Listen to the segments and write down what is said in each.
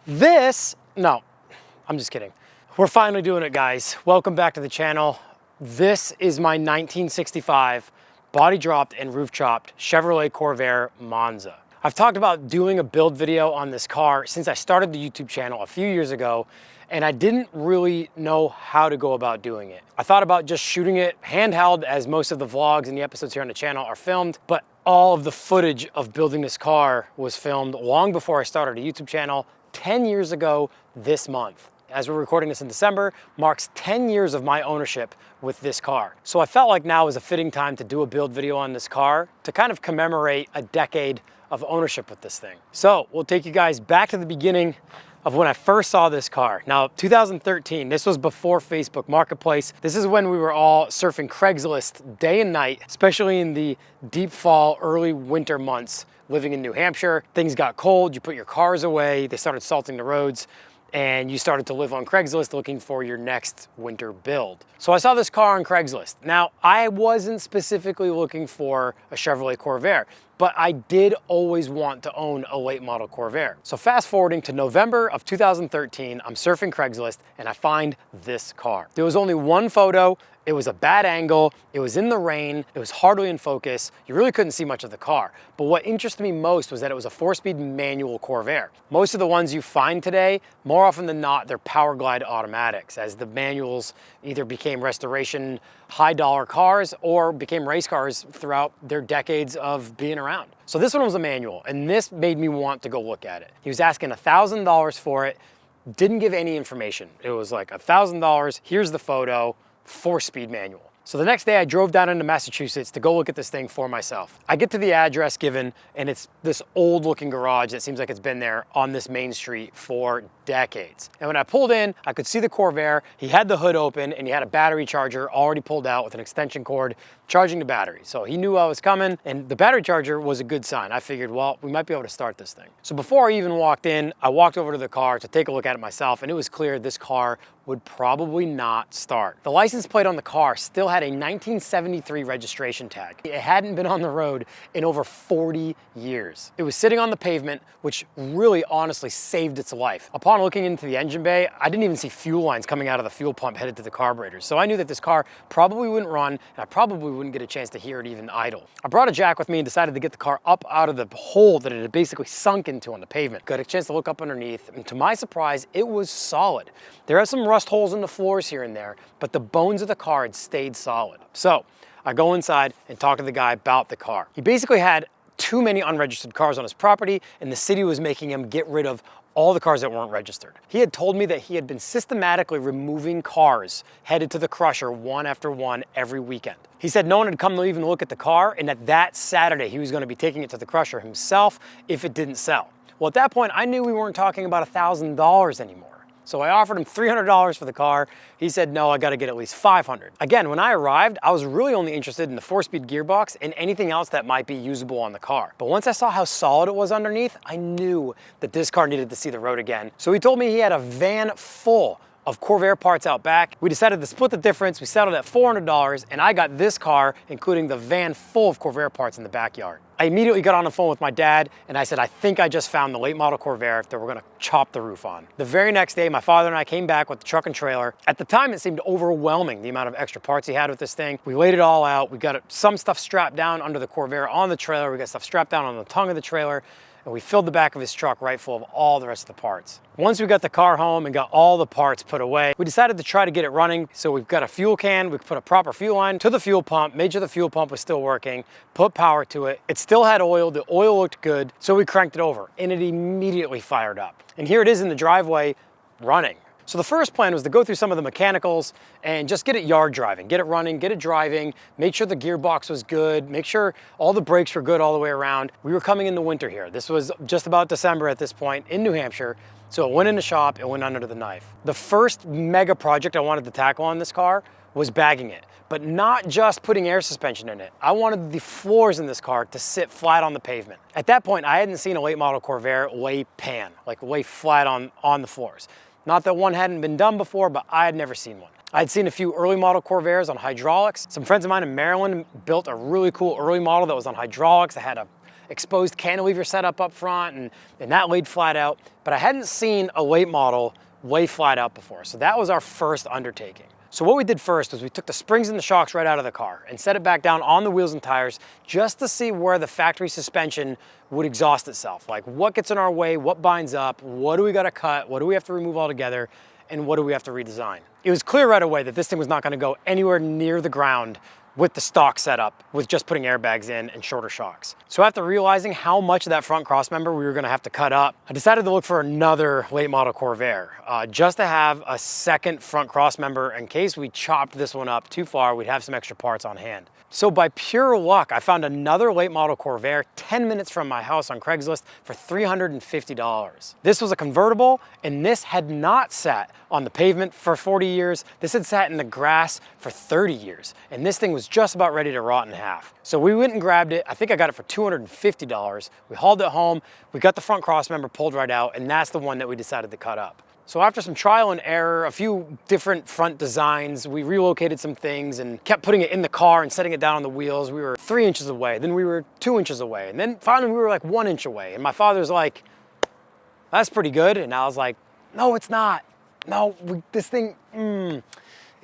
No, I'm just kidding. We're finally doing it, guys. Welcome back to the channel. This is my 1965 body dropped and roof chopped Chevrolet Corvair Monza. I've talked about doing a build video on this car since I started the YouTube channel a few years ago, and I didn't really know how to go about doing it. I thought about just shooting it handheld, as most of the vlogs and the episodes here on the channel are filmed, but all of the footage of building this car was filmed long before I started a YouTube channel 10 years ago this month. As we're recording this in December, marks 10 years of my ownership with this car. So I felt like now was a fitting time to do a build video on this car to kind of commemorate a decade of ownership with this thing. So we'll take you guys back to the beginning of when I first saw this car. Now, 2013, this was before Facebook Marketplace. This is when we were all surfing Craigslist day and night, especially in the deep fall, early winter months, living in New Hampshire. Things got cold, you put your cars away, they started salting the roads, and you started to live on Craigslist looking for your next winter build. So I saw this car on Craigslist. Now, I wasn't specifically looking for a Chevrolet Corvair, but I did always want to own a late model Corvair. So fast forwarding to November of 2013, I'm surfing Craigslist and I find this car. There was only one photo. It was a bad angle, it was in the rain, it was hardly in focus, you really couldn't see much of the car. But what interested me most was that it was a 4-speed manual Corvair. Most of the ones you find today, more often than not, they're Power Glide automatics, as the manuals either became restoration high dollar cars or became race cars throughout their decades of being around. So this one was a manual, and this made me want to go look at it. He was asking $1,000 for it, didn't give any information. It was like $1,000, here's the photo, 4-speed manual. So the next day I drove down into Massachusetts to go look at this thing for myself. I get to the address given, and it's this old looking garage that seems like it's been there on this main street for decades. And when I pulled in, I could see the Corvair. He had the hood open and he had a battery charger already pulled out with an extension cord charging the battery. So he knew I was coming, and the battery charger was a good sign. I figured, well, we might be able to start this thing. So before I even walked in, I walked over to the car to take a look at it myself, and it was clear this car would probably not start. The license plate on the car still had a 1973 registration tag. It hadn't been on the road in over 40 years. It was sitting on the pavement, which really honestly saved its life. Upon looking into the engine bay, I didn't even see fuel lines coming out of the fuel pump headed to the carburetors. So I knew that this car probably wouldn't run, and I probably wouldn't get a chance to hear it even idle. I brought a jack with me and decided to get the car up out of the hole that it had basically sunk into on the pavement. Got a chance to look up underneath, and to my surprise, it was solid. There are some rust holes in the floors here and there, but the bones of the car had stayed solid. So I go inside and talk to the guy about the car. He basically had too many unregistered cars on his property, and the city was making him get rid of all the cars that weren't registered. He had told me that he had been systematically removing cars headed to the crusher one after one every weekend. He said no one had come to even look at the car, and that Saturday he was going to be taking it to the crusher himself if it didn't sell. Well, at that point, I knew we weren't talking about $1,000 anymore. So I offered him $300 for the car. He said, no, I got to get at least $500. Again, when I arrived, I was really only interested in the 4-speed gearbox and anything else that might be usable on the car. But once I saw how solid it was underneath, I knew that this car needed to see the road again. So he told me he had a van full of Corvair parts out back. We decided to split the difference. We settled at $400, and I got this car, including the van full of Corvair parts in the backyard. I immediately got on the phone with my dad, and I said, I think I just found the late model Corvair that we're gonna chop the roof on. The very next day, my father and I came back with the truck and trailer. At the time, it seemed overwhelming, the amount of extra parts he had with this thing. We laid it all out. We got some stuff strapped down under the Corvair on the trailer. We got stuff strapped down on the tongue of the trailer, and we filled the back of his truck right full of all the rest of the parts. Once we got the car home and got all the parts put away, we decided to try to get it running. So we've got a fuel can, we put a proper fuel line to the fuel pump, made sure the fuel pump was still working, put power to it. It still had oil, the oil looked good, so we cranked it over, and it immediately fired up. And here it is in the driveway, running. So the first plan was to go through some of the mechanicals and just get it yard driving, get it running, get it driving, make sure the gearbox was good, make sure all the brakes were good all the way around. We were coming in the winter here. This was just about December at this point in New Hampshire. So it went in the shop, it went under the knife. The first mega project I wanted to tackle on this car was bagging it, but not just putting air suspension in it. I wanted the floors in this car to sit flat on the pavement. At that point, I hadn't seen a late model Corvair lay pan, like lay flat on the floors. Not that one hadn't been done before, but I had never seen one. I'd seen a few early model Corvairs on hydraulics. Some friends of mine in Maryland built a really cool early model that was on hydraulics. It exposed cantilever setup up front, and that laid flat out. But I hadn't seen a late model lay flat out before. So that was our first undertaking. So what we did first was we took the springs and the shocks right out of the car and set it back down on the wheels and tires just to see where the factory suspension would exhaust itself. Like what gets in our way, what binds up, what do we gotta cut, what do we have to remove altogether, and what do we have to redesign. It was clear right away that this thing was not gonna go anywhere near the ground with the stock setup, with just putting airbags in and shorter shocks. So after realizing how much of that front crossmember we were gonna have to cut up, I decided to look for another late model Corvair, just to have a second front crossmember in case we chopped this one up too far, we'd have some extra parts on hand. So by pure luck, I found another late model Corvair 10 minutes from my house on Craigslist for $350. This was a convertible, and this had not sat on the pavement for 40 years. This had sat in the grass for 30 years, and this thing was just about ready to rot in half. So we went and grabbed it. I think I got it for $250. We hauled it home, we got the front crossmember pulled right out, and that's the one that we decided to cut up. So after some trial and error, a few different front designs, we relocated some things and kept putting it in the car and setting it down on the wheels. We were 3 inches away, then we were 2 inches away, and then finally we were like 1 inch away. And my father's like, that's pretty good. And I was like, no, it's not. No, this thing, it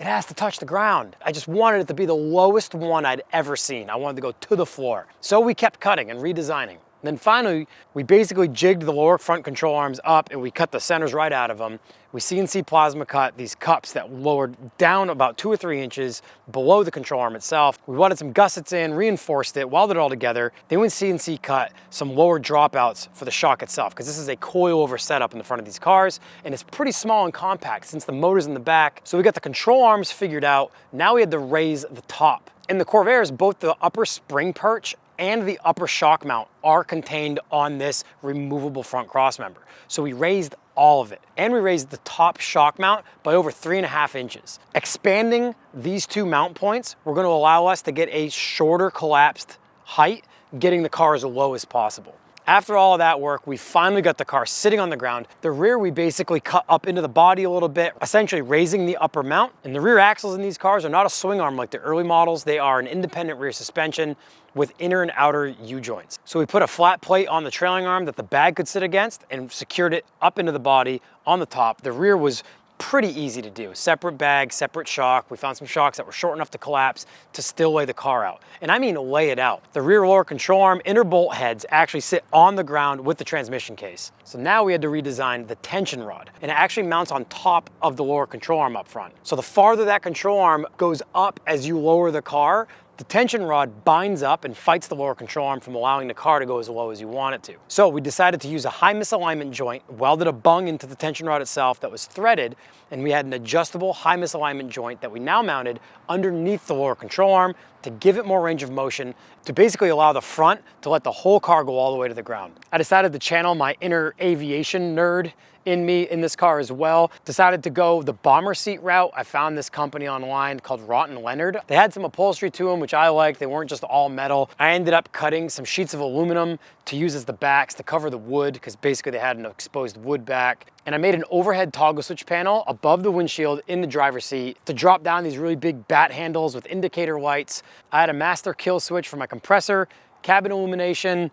has to touch the ground. I just wanted it to be the lowest one I'd ever seen. I wanted to go to the floor. So we kept cutting and redesigning. Then finally, we basically jigged the lower front control arms up and we cut the centers right out of them. We CNC plasma cut these cups that lowered down about 2 or 3 inches below the control arm itself. We welded some gussets in, reinforced it, welded it all together. Then we CNC cut some lower dropouts for the shock itself, because this is a coilover setup in the front of these cars, and it's pretty small and compact since the motor's in the back. So we got the control arms figured out. Now we had to raise the top. In the Corvairs, both the upper spring perch and the upper shock mount are contained on this removable front crossmember. So we raised all of it. And we raised the top shock mount by over 3.5 inches. Expanding these two mount points, we're gonna allow us to get a shorter collapsed height, getting the car as low as possible. After all of that work, we finally got the car sitting on the ground. The rear, we basically cut up into the body a little bit, essentially raising the upper mount. And the rear axles in these cars are not a swing arm like the early models. They are an independent rear suspension with inner and outer U-joints. So we put a flat plate on the trailing arm that the bag could sit against and secured it up into the body on the top. The rear was pretty easy to do. Separate bag, separate shock. We found some shocks that were short enough to collapse to still lay the car out. And I mean lay it out. The rear lower control arm inner bolt heads actually sit on the ground with the transmission case. So now we had to redesign the tension rod, and it actually mounts on top of the lower control arm up front. So the farther that control arm goes up as you lower the car, the tension rod binds up and fights the lower control arm from allowing the car to go as low as you want it to. So we decided to use a high misalignment joint, welded a bung into the tension rod itself that was threaded, and we had an adjustable high misalignment joint that we now mounted underneath the lower control arm to give it more range of motion, to basically allow the front to let the whole car go all the way to the ground. I decided to channel my inner aviation nerd in me in this car as well. Decided to go the bomber seat route. I found this company online called Rotten Leonard. They had some upholstery to them, which I liked. They weren't just all metal. I ended up cutting some sheets of aluminum to use as the backs to cover the wood, because basically they had an exposed wood back. And I made an overhead toggle switch panel above the windshield in the driver's seat to drop down these really big bat handles with indicator lights. I had a master kill switch for my compressor, cabin illumination,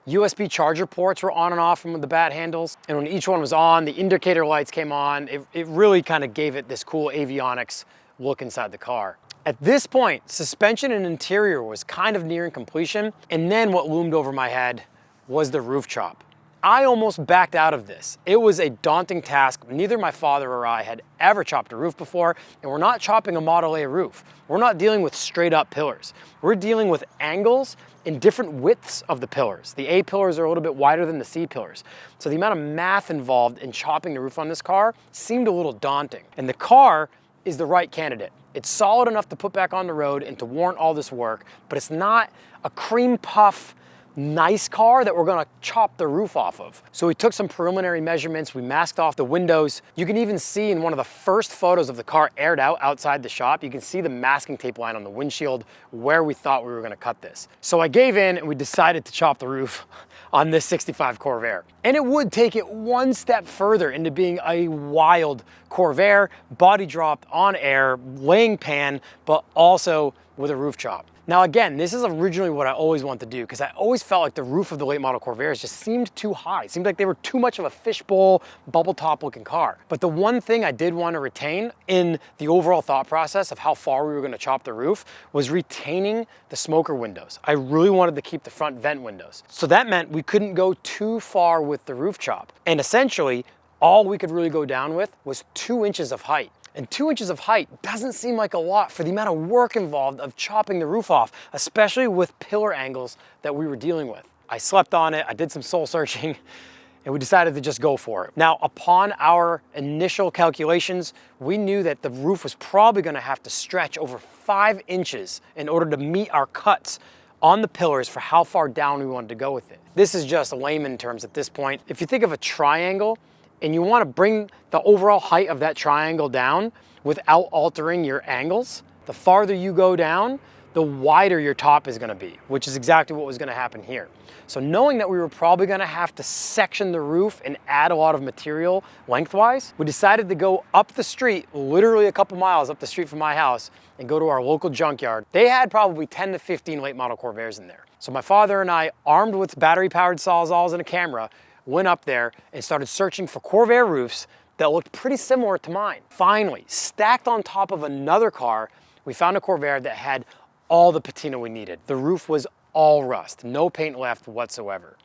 USB charger ports were on and off from the bat handles. And when each one was on, the indicator lights came on. It really kind of gave it this cool avionics look inside the car. At this point, suspension and interior was kind of nearing completion. And then what loomed over my head was the roof chop. I almost backed out of this. It was a daunting task. Neither my father or I had ever chopped a roof before, and we're not chopping a Model A roof. We're not dealing with straight up pillars. We're dealing with angles in different widths of the pillars. The A pillars are a little bit wider than the C pillars. So the amount of math involved in chopping the roof on this car seemed a little daunting. And the car is the right candidate. It's solid enough to put back on the road and to warrant all this work, but it's not a cream puff nice car that we're gonna chop the roof off of. So we took some preliminary measurements, we masked off the windows. You can even see in one of the first photos of the car aired out outside the shop, you can see the masking tape line on the windshield where we thought we were gonna cut this. So I gave in and we decided to chop the roof on this 65 Corvair. And it would take it one step further into being a wild Corvair, body dropped on air, laying pan, but also with a roof chop. Now again, this is originally what I always wanted to do because I always felt like the roof of the late model Corvairs just seemed too high. It seemed like they were too much of a fishbowl, bubble top looking car. But the one thing I did want to retain in the overall thought process of how far we were going to chop the roof was retaining the smoker windows. I really wanted to keep the front vent windows. So that meant we couldn't go too far with the roof chop. And essentially, all we could really go down with was 2 inches of height. And 2 inches of height doesn't seem like a lot for the amount of work involved of chopping the roof off, especially with pillar angles that we were dealing with. I slept on it, I did some soul searching, and we decided to just go for it. Now, upon our initial calculations, we knew that the roof was probably gonna have to stretch over 5 inches in order to meet our cuts on the pillars for how far down we wanted to go with it. This is just layman terms at this point. If you think of a triangle, and you want to bring the overall height of that triangle down without altering your angles, the farther you go down, the wider your top is going to be, which is exactly what was going to happen here. So knowing that we were probably going to have to section the roof and add a lot of material lengthwise, we decided to go up the street, literally a couple miles up the street from my house, and go to our local junkyard. They had probably 10 to 15 late model Corvairs in there. So my father and I, armed with battery powered sawzalls and a camera, went up there and started searching for Corvair roofs that looked pretty similar to mine. Finally, stacked on top of another car, we found a Corvair that had all the patina we needed. The roof was all rust, no paint left whatsoever.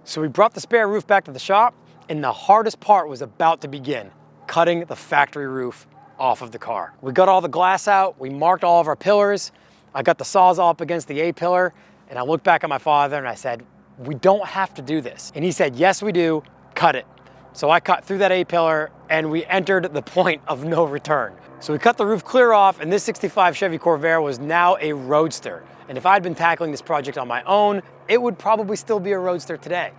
So we brought the spare roof back to the shop, and the hardest part was about to begin, cutting the factory roof off of the car. We got all the glass out, we marked all of our pillars, I got the sawzall up against the A pillar, and I looked back at my father and I said, we don't have to do this. And he said, yes we do, cut it. So I cut through that A pillar and we entered the point of no return. So we cut the roof clear off, and this 65 Chevy Corvair was now a roadster. And if I'd been tackling this project on my own, it would probably still be a roadster today.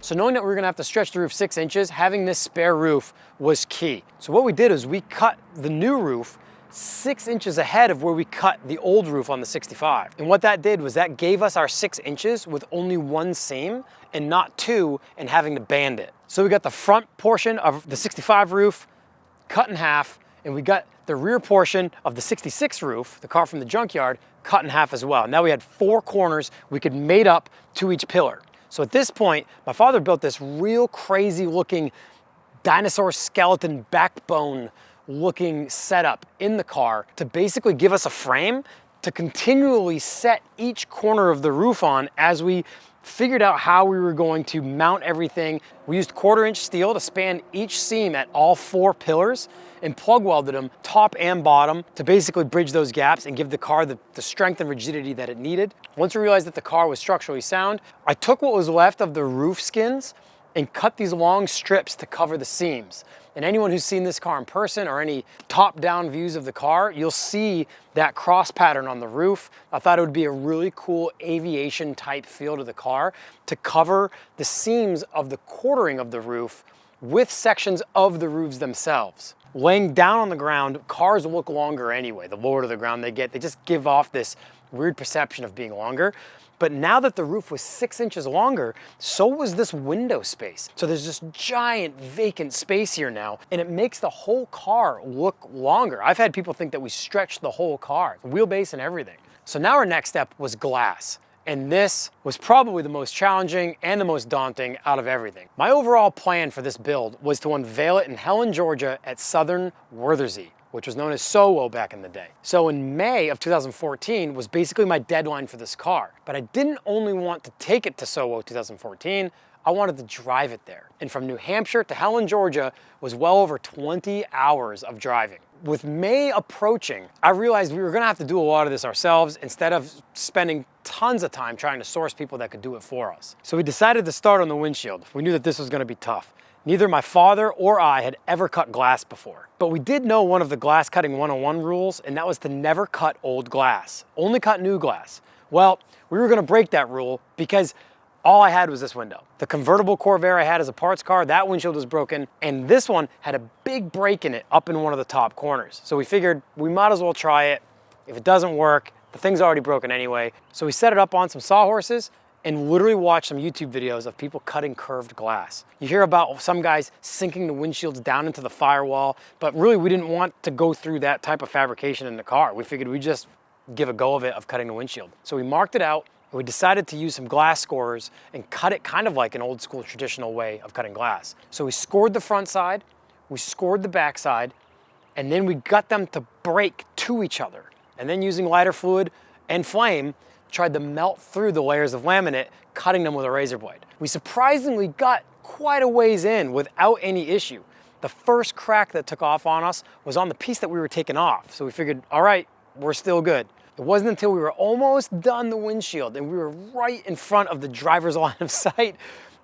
So knowing that we were gonna have to stretch the roof 6 inches, having this spare roof was key. So what we did is we cut the new roof 6 inches ahead of where we cut the old roof on the 65. And what that did was that gave us our 6 inches with only one seam and not two, and having to band it. So we got the front portion of the 65 roof cut in half, and we got the rear portion of the 66 roof, the car from the junkyard, cut in half as well. Now we had 4 corners we could mate up to each pillar. So at this point, my father built this real crazy looking dinosaur skeleton backbone looking setup in the car to basically give us a frame to continually set each corner of the roof on as we figured out how we were going to mount everything. We used 1/4-inch steel to span each seam at all 4 pillars and plug welded them top and bottom to basically bridge those gaps and give the car the strength and rigidity that it needed. Once we realized that the car was structurally sound, I took what was left of the roof skins and cut these long strips to cover the seams. And anyone who's seen this car in person or any top-down views of the car, you'll see that cross pattern on the roof. I thought it would be a really cool aviation type feel to the car to cover the seams of the quartering of the roof with sections of the roofs themselves. Laying down on the ground, cars look longer anyway. The lower to the ground they get, they just give off this weird perception of being longer. But now that the roof was 6 inches longer, so was this window space. So there's this giant vacant space here now, and it makes the whole car look longer. I've had people think that we stretched the whole car, the wheelbase and everything. So now our next step was glass. And this was probably the most challenging and the most daunting out of everything. My overall plan for this build was to unveil it in Helen, Georgia at Southern Worthersea, which was known as SOWO back in the day. So in May of 2014 was basically my deadline for this car. But I didn't only want to take it to SOWO 2014, I wanted to drive it there. And from New Hampshire to Helen, Georgia was well over 20 hours of driving. With May approaching, I realized we were gonna have to do a lot of this ourselves instead of spending tons of time trying to source people that could do it for us. So we decided to start on the windshield. We knew that this was gonna be tough. Neither my father or I had ever cut glass before. But we did know one of the glass cutting 101 rules, and that was to never cut old glass, only cut new glass. Well, we were gonna break that rule because all I had was this window. The convertible Corvair I had as a parts car, that windshield was broken, and this one had a big break in it up in one of the top corners. So we figured we might as well try it. If it doesn't work, the thing's already broken anyway. So we set it up on some sawhorses and literally watched some YouTube videos of people cutting curved glass. You hear about some guys sinking the windshields down into the firewall, but really we didn't want to go through that type of fabrication in the car. We figured we'd just give a go of it of cutting the windshield. So we marked it out. We decided to use some glass scorers and cut it kind of like an old school traditional way of cutting glass. So we scored the front side, we scored the back side, and then we got them to break to each other. And then using lighter fluid and flame, tried to melt through the layers of laminate, cutting them with a razor blade. We surprisingly got quite a ways in without any issue. The first crack that took off on us was on the piece that we were taking off. So we figured, all right, we're still good. It wasn't until we were almost done the windshield and we were right in front of the driver's line of sight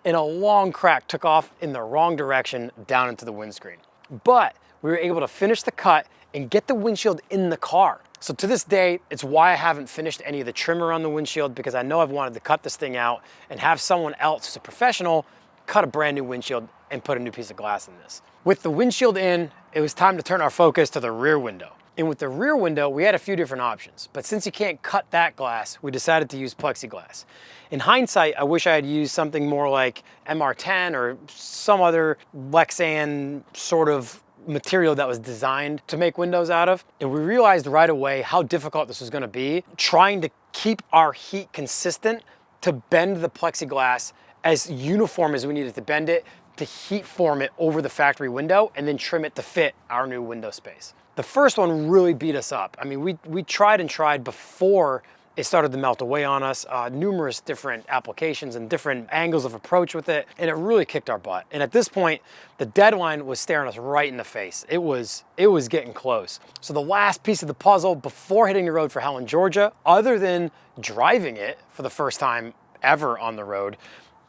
and a long crack took off in the wrong direction down into the windscreen. But we were able to finish the cut and get the windshield in the car. So to this day, it's why I haven't finished any of the trim around the windshield, because I know I've wanted to cut this thing out and have someone else who's a professional cut a brand new windshield and put a new piece of glass in this. With the windshield in, it was time to turn our focus to the rear window. And with the rear window, we had a few different options, but since you can't cut that glass, we decided to use plexiglass. In hindsight, I wish I had used something more like MR10 or some other Lexan sort of material that was designed to make windows out of. And we realized right away how difficult this was gonna be, trying to keep our heat consistent to bend the plexiglass as uniform as we needed to bend it, to heat form it over the factory window and then trim it to fit our new window space. The first one really beat us up. I mean, we tried and tried before it started to melt away on us, numerous different applications and different angles of approach with it, and it really kicked our butt. And at this point, the deadline was staring us right in the face. It was getting close. So the last piece of the puzzle before hitting the road for Helen, Georgia, other than driving it for the first time ever on the road,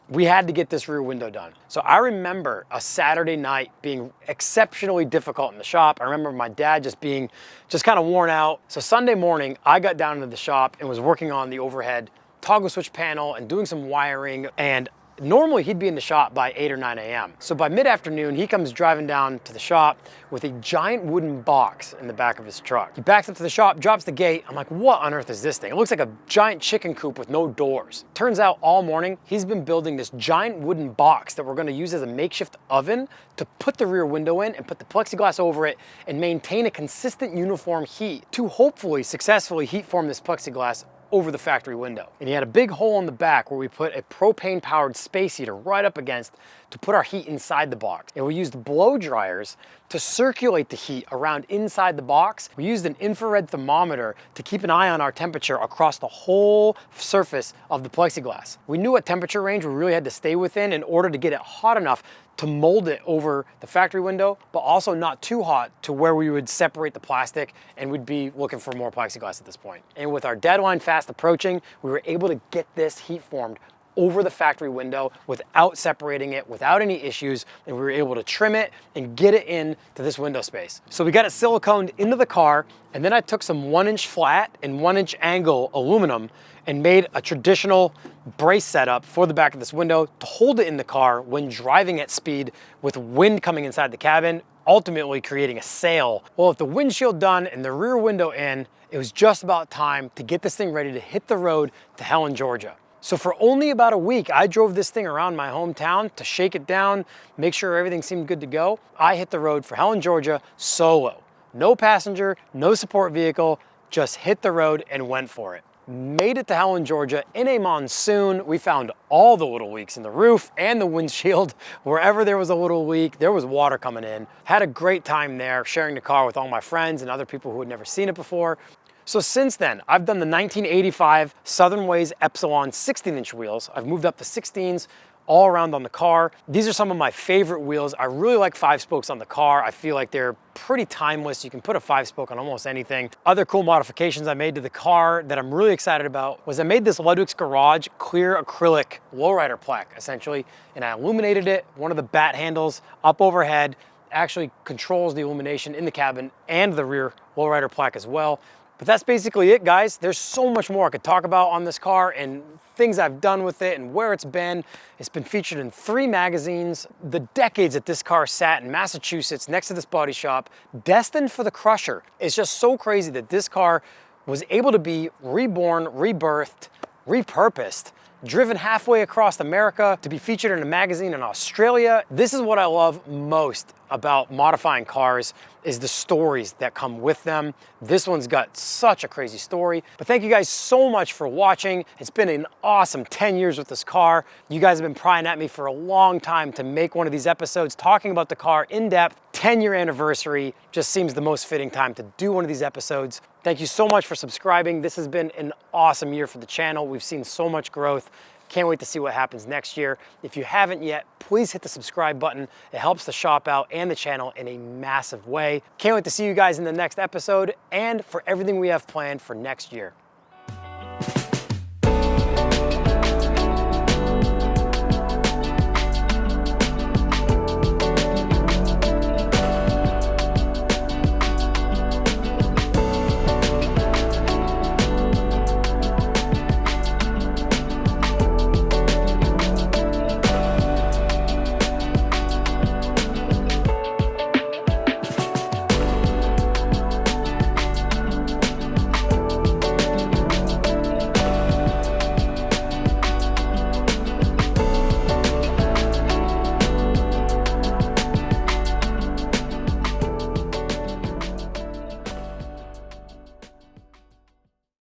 we had to get this rear window done. So I remember a Saturday night being exceptionally difficult in the shop. I remember my dad just being kind of worn out. So Sunday morning, I got down into the shop and was working on the overhead toggle switch panel and doing some wiring, and normally he'd be in the shop by 8 or 9 a.m. So by mid-afternoon, he comes driving down to the shop with a giant wooden box in the back of his truck. He backs up to the shop, drops the gate. I'm like, what on earth is this thing? It looks like a giant chicken coop with no doors. Turns out all morning, he's been building this giant wooden box that we're gonna use as a makeshift oven to put the rear window in and put the plexiglass over it and maintain a consistent uniform heat to hopefully successfully heat form this plexiglass over the factory window. And he had a big hole in the back where we put a propane powered space heater right up against to put our heat inside the box. And we used blow dryers to circulate the heat around inside the box. We used an infrared thermometer to keep an eye on our temperature across the whole surface of the plexiglass. We knew what temperature range we really had to stay within in order to get it hot enough to mold it over the factory window, but also not too hot to where we would separate the plastic and we'd be looking for more plexiglass at this point. And with our deadline fast approaching, we were able to get this heat formed over the factory window without separating it, without any issues, and we were able to trim it and get it in to this window space. So we got it siliconed into the car, and then I took some 1-inch flat and 1-inch angle aluminum and made a traditional brace setup for the back of this window to hold it in the car when driving at speed with wind coming inside the cabin, ultimately creating a sail. Well, with the windshield done and the rear window in, it was just about time to get this thing ready to hit the road to Helen, Georgia. So for only about a week, I drove this thing around my hometown to shake it down, make sure everything seemed good to go. I hit the road for Helen, Georgia solo. No passenger, no support vehicle, just hit the road and went for it. made it to Helen, Georgia in a monsoon. We found all the little leaks in the roof and the windshield. Wherever there was a little leak, there was water coming in. Had a great time there, sharing the car with all my friends and other people who had never seen it before. So since then, I've done the 1985 Southern Ways Epsilon 16-inch wheels. I've moved up to 16s all around on the car. These are some of my favorite wheels. I really like 5-spokes on the car. I feel like they're pretty timeless. You can put a 5-spoke on almost anything. Other cool modifications I made to the car that I'm really excited about was I made this Ludwick's Garage clear acrylic lowrider plaque, essentially, and I illuminated it. One of the bat handles up overhead actually controls the illumination in the cabin and the rear lowrider plaque as well. But that's basically it, guys. There's so much more I could talk about on this car and things I've done with it and where it's been. It's been featured in 3 magazines. The decades that this car sat in Massachusetts next to this body shop, destined for the crusher. It's just so crazy that this car was able to be reborn, rebirthed, repurposed, driven halfway across America to be featured in a magazine in Australia. This is what I love most about modifying cars, is the stories that come with them. This one's got such a crazy story. But thank you guys so much for watching. It's been an awesome 10 years with this car. You guys have been prying at me for a long time to make one of these episodes talking about the car in depth. 10-year anniversary just seems the most fitting time to do one of these episodes. Thank you so much for subscribing. This has been an awesome year for the channel. We've seen so much growth. Can't wait to see what happens next year. If you haven't yet, please hit the subscribe button. It helps the shop out and the channel in a massive way. Can't wait to see you guys in the next episode and for everything we have planned for next year.